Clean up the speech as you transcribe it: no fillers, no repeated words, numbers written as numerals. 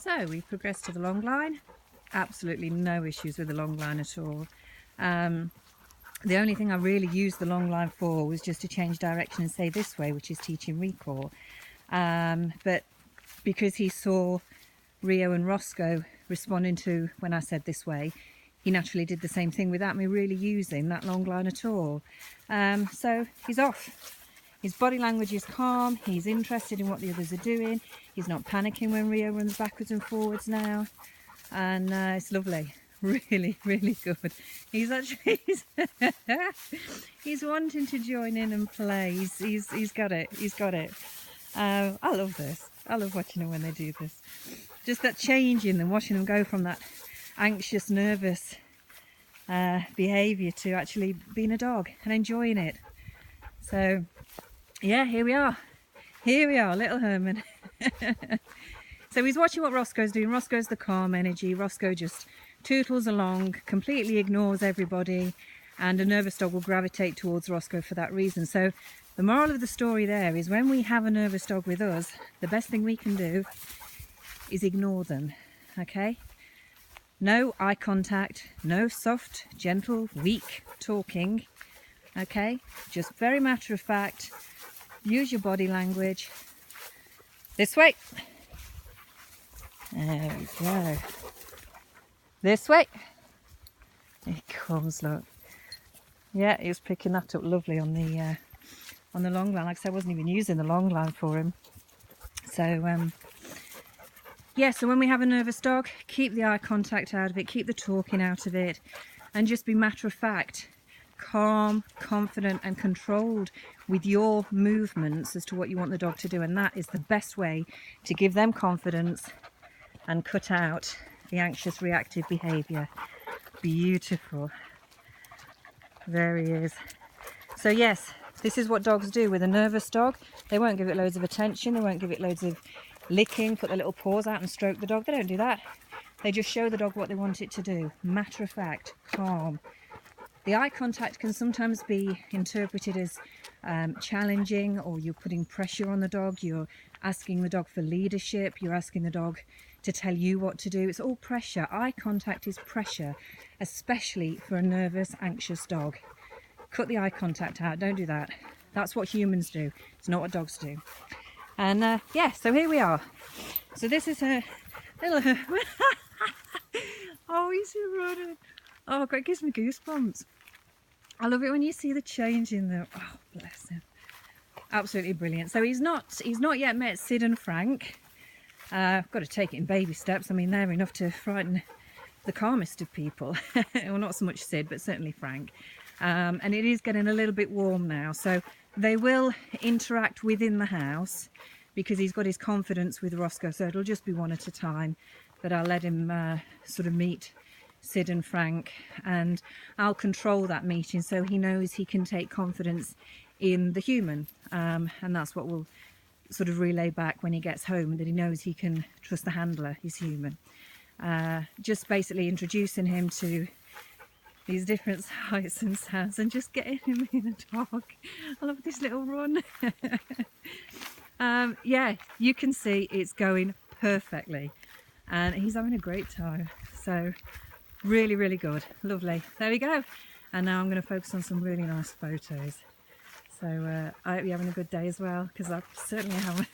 So we've progressed to the long line. Absolutely no issues with the long line at all. The only thing I really used the long line for was just to change direction and say this way, which is teaching recall. But because he saw Rio and Roscoe responding to when I said this way, he naturally did the same thing without me really using that long line at all. So he's off. His body language is calm, he's interested in what the others are doing, he's not panicking when Rio runs backwards and forwards now, and it's lovely. Really, really good. He's actually he's wanting to join in and play. He's got it. He's got it. I love this. I love watching them when they do this. Just that change in them, watching them go from that anxious, nervous behaviour to actually being a dog and enjoying it. So yeah, here we are. Here we are, little Herman. So he's watching what Roscoe's doing. Roscoe's the calm energy. Roscoe just tootles along, completely ignores everybody, and a nervous dog will gravitate towards Roscoe for that reason. So the moral of the story there is when we have a nervous dog with us, the best thing we can do is ignore them, okay? No eye contact, no soft, gentle, weak talking, okay? Just very matter of fact, use your body language. This way. There we go. This way. He comes, look. Yeah, he was picking that up lovely on the long line. Like I said, I wasn't even using the long line for him. So yeah, so when we have a nervous dog, keep the eye contact out of it, keep the talking out of it, and just be matter of fact, calm, confident and controlled with your movements as to what you want the dog to do. And that is the best way to give them confidence and cut out the anxious reactive behaviour. Beautiful. There he is. So yes, this is what dogs do with a nervous dog. They won't give it loads of attention, they won't give it loads of licking, put their little paws out and stroke the dog. They don't do that. They just show the dog what they want it to do. Matter of fact, calm. The eye contact can sometimes be interpreted as challenging, or you're putting pressure on the dog, you're asking the dog for leadership, you're asking the dog to tell you what to do. It's all pressure. Eye contact is pressure, especially for a nervous, anxious dog. Cut the eye contact out. Don't do that. That's what humans do. It's not what dogs do. And yeah, so here we are. So this is a little oh, he's running. Oh God, it gives me goosebumps. I love it when you see the change in them. Oh, bless him. Absolutely brilliant. So he's not yet met Sid and Frank. I've got to take it in baby steps. I mean, they're enough to frighten the calmest of people. Well, not so much Sid, but certainly Frank. And it is getting a little bit warm now, so they will interact within the house because he's got his confidence with Roscoe, so it'll just be one at a time. But I'll let him sort of meet Sid and Frank, and I'll control that meeting so he knows he can take confidence in the human, and that's what we'll sort of relay back when he gets home, that he knows he can trust the handler, he's human. Just basically introducing him to these different sights and sounds and just getting him in a dog. I love this little run. Yeah, you can see it's going perfectly and he's having a great time. So really, really good. Lovely. There we go. And now I'm going to focus on some really nice photos. So I hope you're having a good day as well, because I certainly have.